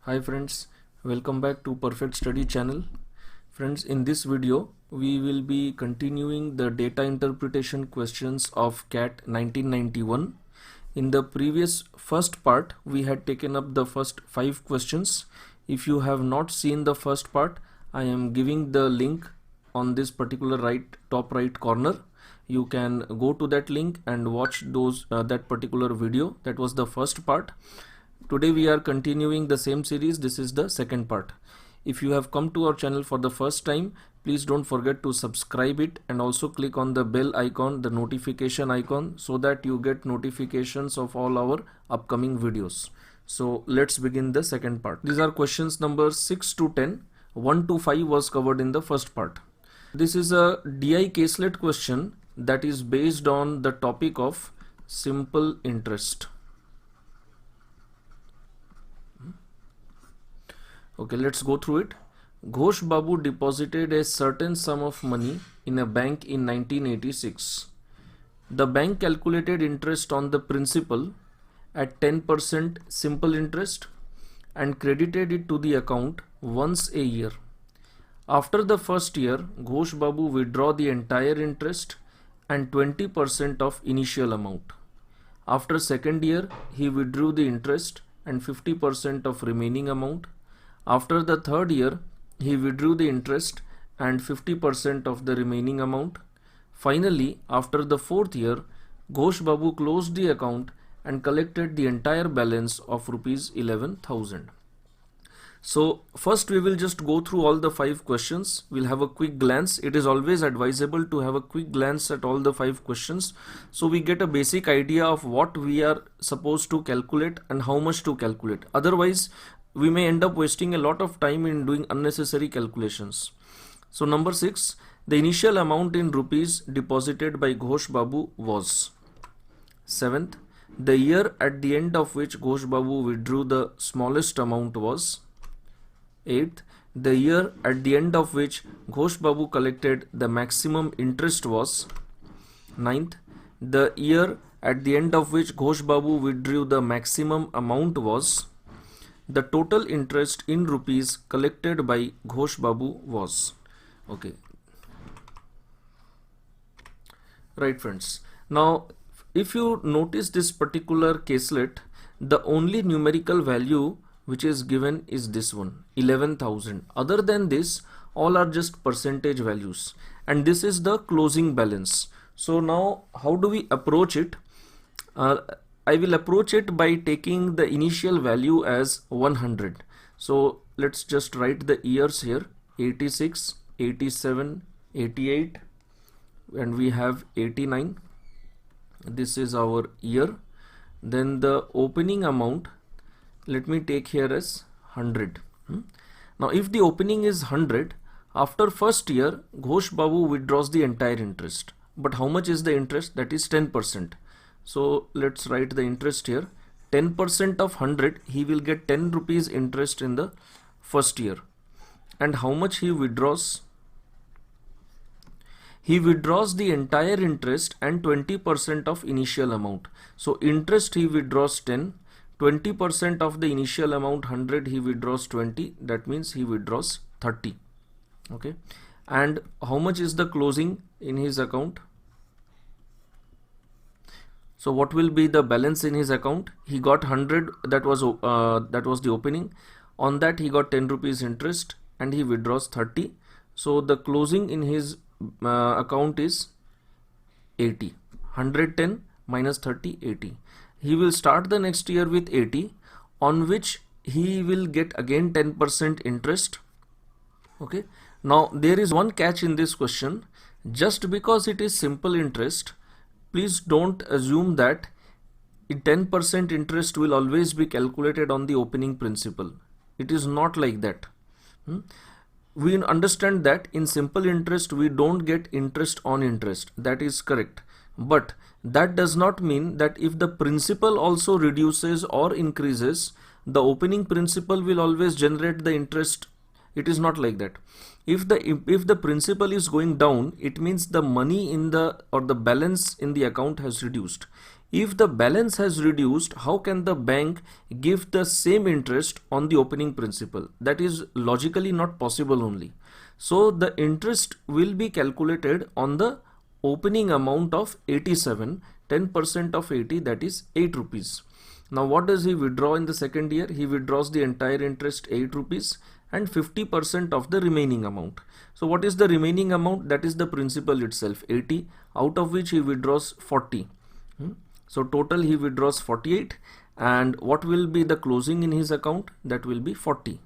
Hi friends, welcome back to Perfect Study channel. Friends, in this video we will be continuing the data interpretation questions of CAT 1991. In the previous first part we had taken up the first 5 questions. If you have not seen the first part, I am giving the link on this particular top right corner. You can go to that link and watch that particular video. That was the first part. Today we are continuing the same series. This is the second part. If you have come to our channel for the first time, please don't forget to subscribe it and also click on the bell icon, the notification icon, so that you get notifications of all our upcoming videos. So let's begin the second part. These are questions number 6 to 10. 1 to 5 was covered in the first part. This is a DI caselet question that is based on the topic of simple interest. Okay, let's go through it. Ghosh Babu deposited a certain sum of money in a bank in 1986. The bank calculated interest on the principal at 10% simple interest and credited it to the account once a year. After the first year, Ghosh Babu withdrew the entire interest and 20% of initial amount. After second year, he withdrew the interest and 50% of remaining amount. After the third year, he withdrew the interest and 50% of the remaining amount. Finally, after the fourth year, Ghosh Babu closed the account and collected the entire balance of rupees 11,000. So first we will just go through all the 5 questions. We'll have a quick glance. It is always advisable to have a quick glance at all the 5 questions, so we get a basic idea of what we are supposed to calculate and how much to calculate. Otherwise, we may end up wasting a lot of time in doing unnecessary calculations. So number 6, the initial amount in rupees deposited by Ghosh Babu was. 7th, the year at the end of which Ghosh Babu withdrew the smallest amount was. 8th, the year at the end of which Ghosh Babu collected the maximum interest was. 9th, the year at the end of which Ghosh Babu withdrew the maximum amount was. The total interest in rupees collected by Ghosh Babu was. Okay. Right friends. Now if you notice this particular caselet, the only numerical value which is given is this one, 11,000. Other than this, all are just percentage values, and this is the closing balance. So now how do we approach it? I will approach it by taking the initial value as 100. So let's just write the years here: 86, 87, 88, and we have 89. This is our year. Then the opening amount, let me take here as 100. Now if the opening is 100, after first year Ghosh Babu withdraws the entire interest. But how much is the interest? That is 10%. So let's write the interest here. 10% of 100, he will get 10 rupees interest in the first year. And how much he withdraws? He withdraws the entire interest and 20% of initial amount. So interest he withdraws 10, 20% of the initial amount 100, he withdraws 20. That means he withdraws 30. Okay. And how much is the closing in his account? So what will be the balance in his account? He got 100, that was the opening. On that he got 10 rupees interest and he withdraws 30. So the closing in his account is 80. 110 minus 30, 80. He will start the next year with 80, on which he will get again 10% interest. Okay. Now there is one catch in this question. Just because it is simple interest, please don't assume that 10% interest will always be calculated on the opening principal. It is not like that. We understand that in simple interest we don't get interest on interest. That is correct. But that does not mean that if the principal also reduces or increases, the opening principal will always generate the interest. It is not like that. If the principal is going down, it means the money in the balance in the account has reduced. If the balance has reduced, how can the bank give the same interest on the opening principal? That is logically not possible only. So the interest will be calculated on the opening amount of 87, 10% of 80, that is 8 rupees. Now what does he withdraw in the second year? He withdraws the entire interest 8 rupees and 50% of the remaining amount. So what is the remaining amount? That is the principal itself, 80, out of which he withdraws 40. So total he withdraws 48, and what will be the closing in his account? That will be 40.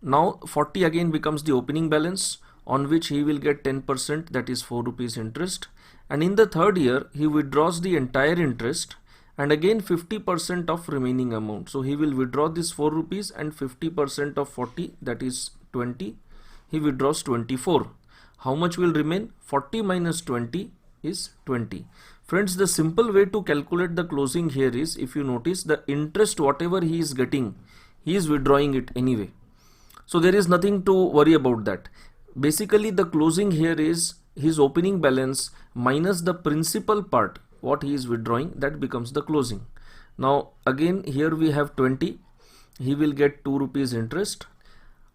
Now 40 again becomes the opening balance, on which he will get 10%, that is 4 rupees interest. And in the third year he withdraws the entire interest and again 50% of remaining amount. So he will withdraw this 4 rupees and 50% of 40, that is 20. He withdraws 24. How much will remain? 40 minus 20 is 20. Friends, the simple way to calculate the closing here is, if you notice, the interest whatever he is getting, he is withdrawing it anyway. So there is nothing to worry about that. Basically the closing here is his opening balance minus the principal part, what he is withdrawing, that becomes the closing. Now again here we have 20, he will get 2 rupees interest.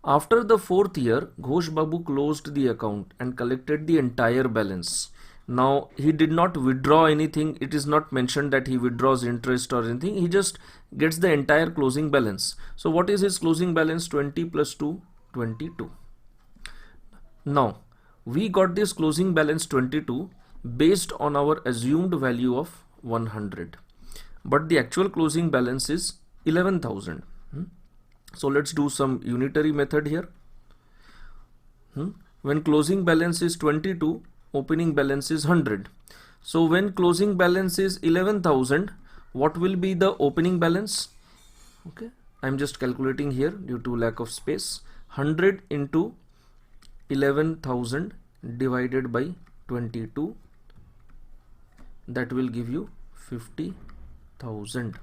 After the fourth year, Ghosh Babu closed the account and collected the entire balance. Now he did not withdraw anything, it is not mentioned that he withdraws interest or anything, he just gets the entire closing balance. So what is his closing balance? 20 plus 2, 22. Now we got this closing balance 22 based on our assumed value of 100, but the actual closing balance is 11,000. So let's do some unitary method here. When closing balance is 22, opening balance is 100. So when closing balance is 11,000, what will be the opening balance? Okay, I'm just calculating here due to lack of space. 100 into 11,000 divided by 22, that will give you 50,000.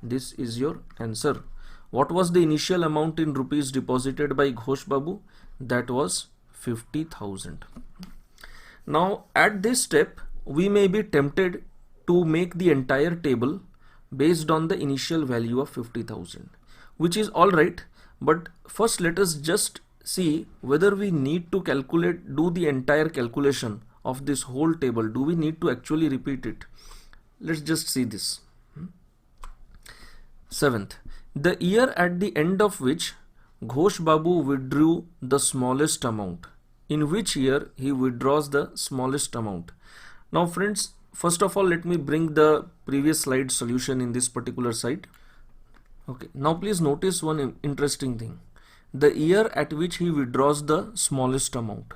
This is your answer. What was the initial amount in rupees deposited by Ghosh Babu? That was 50,000. Now at this step we may be tempted to make the entire table based on the initial value of 50,000, which is alright, but first let us just see whether we need to do the entire calculation of this whole table. Do we need to actually repeat it? Let's just see this. 7th, the year at the end of which Ghosh Babu withdrew the smallest amount. In which year he withdraws the smallest amount? Now friends, first of all let me bring the previous slide solution in this particular site. Okay, now please notice one interesting thing. The year at which he withdraws the smallest amount.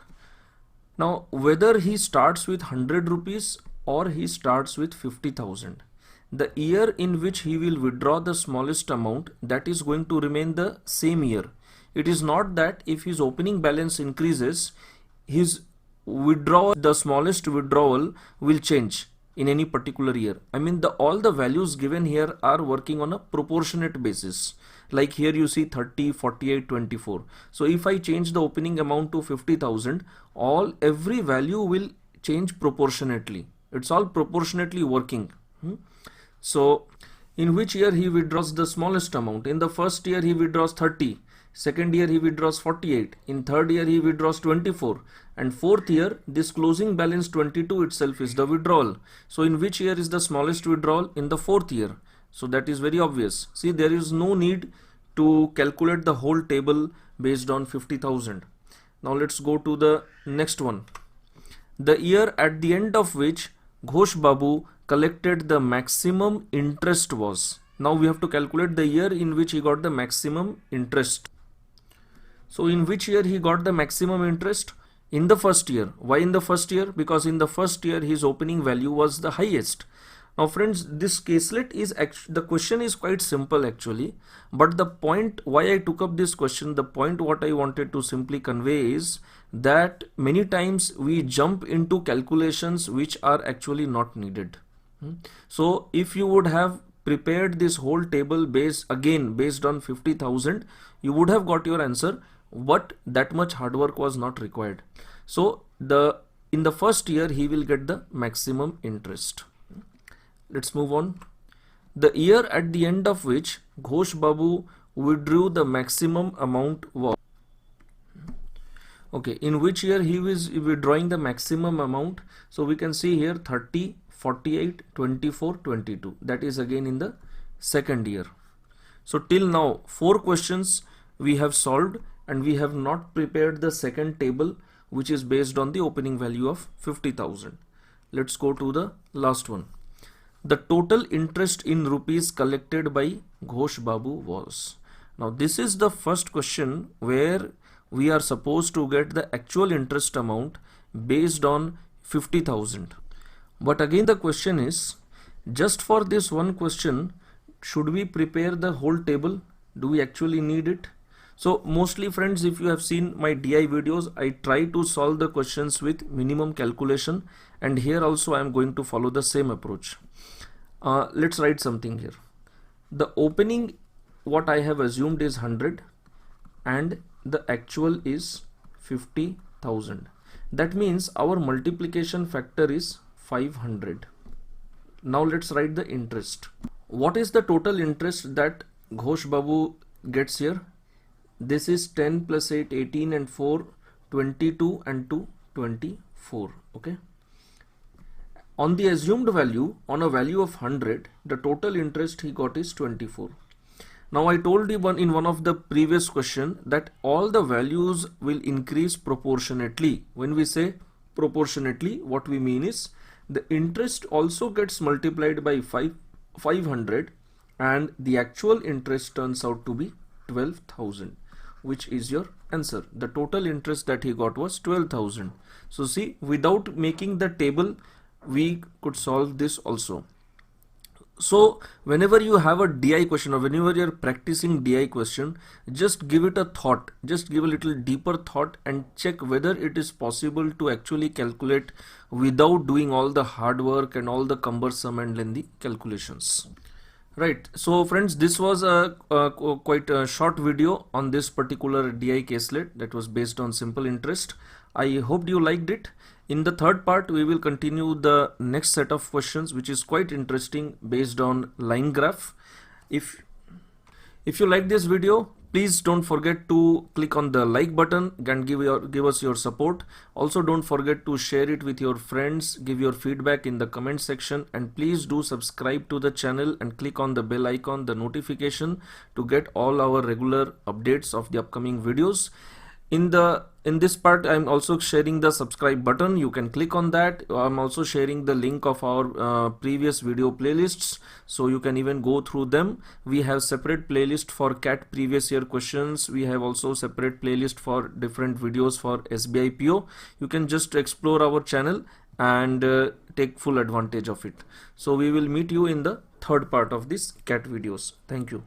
Now whether he starts with 100 rupees or he starts with 50,000, the year in which he will withdraw the smallest amount, that is going to remain the same year. It is not that if his opening balance increases, his withdrawal, the smallest withdrawal will change in any particular year. I mean all the values given here are working on a proportionate basis. Like here you see 30, 48, 24. So if I change the opening amount to 50,000, every value will change proportionately. It's all proportionately working. So in which year he withdraws the smallest amount? In the first year he withdraws 30. Second year he withdraws 48, in third year he withdraws 24, and fourth year this closing balance 22 itself is the withdrawal. So in which year is the smallest withdrawal? In the fourth year. So that is very obvious. See, there is no need to calculate the whole table based on 50,000. Now let's go to the next one. The year at the end of which Ghosh Babu collected the maximum interest was. Now we have to calculate the year in which he got the maximum interest. So in which year he got the maximum interest? In the first year. Why in the first year? Because in the first year his opening value was the highest. Now friends, this caselet is actually, the question is quite simple actually, but the point why I took up this question, the point what I wanted to simply convey is that many times we jump into calculations which are actually not needed. So if you would have prepared this whole table based on 50,000, you would have got your answer, but that much hard work was not required. So in the first year he will get the maximum interest. let's move on. The year at the end of which Ghosh Babu withdrew the maximum amount was, okay, in which year he was withdrawing the maximum amount. So we can see here 30, 48, 24, 22. That is again in the second year. So till now 4 questions we have solved, and we have not prepared the second table, which is based on the opening value of 50,000. Let's go to the last one. The total interest in rupees collected by Ghosh Babu was. Now this is the first question where we are supposed to get the actual interest amount based on 50,000. But again the question is, just for this one question, should we prepare the whole table? Do we actually need it? So mostly friends, if you have seen my DI videos, I try to solve the questions with minimum calculation, and here also I am going to follow the same approach. Let's write something here. The opening, what I have assumed is 100, and the actual is 50,000. That means our multiplication factor is 500. Now let's write the interest. What is the total interest that Ghosh Babu gets here? This is 10 plus 8, 18, and 4, 22, and 2, 24. Okay. On the assumed value, on a value of 100, the total interest he got is 24. Now I told you in one of the previous question that all the values will increase proportionately. When we say proportionately, what we mean is the interest also gets multiplied by 500, and the actual interest turns out to be 12,000, which is your answer. The total interest that he got was 12,000. So see, without making the table, we could solve this also. So whenever you have a DI question, or whenever you're practicing DI question, just give it a thought, just give a little deeper thought and check whether it is possible to actually calculate without doing all the hard work and all the cumbersome and lengthy calculations. Right. So friends, this was a quite a short video on this particular DI caselet that was based on simple interest. I hope you liked it. In the third part, we will continue the next set of questions, which is quite interesting, based on line graph. If you like this video, please don't forget to click on the like button and give us your support. Also don't forget to share it with your friends, give your feedback in the comment section, and please do subscribe to the channel and click on the bell icon, the notification, to get all our regular updates of the upcoming videos. In this part, I'm also sharing the subscribe button. You can click on that. I'm also sharing the link of our previous video playlists, so you can even go through them. We have separate playlist for CAT previous year questions. We have also separate playlist for different videos for SBI PO. You can just explore our channel and take full advantage of it. So we will meet you in the third part of this CAT videos. Thank you.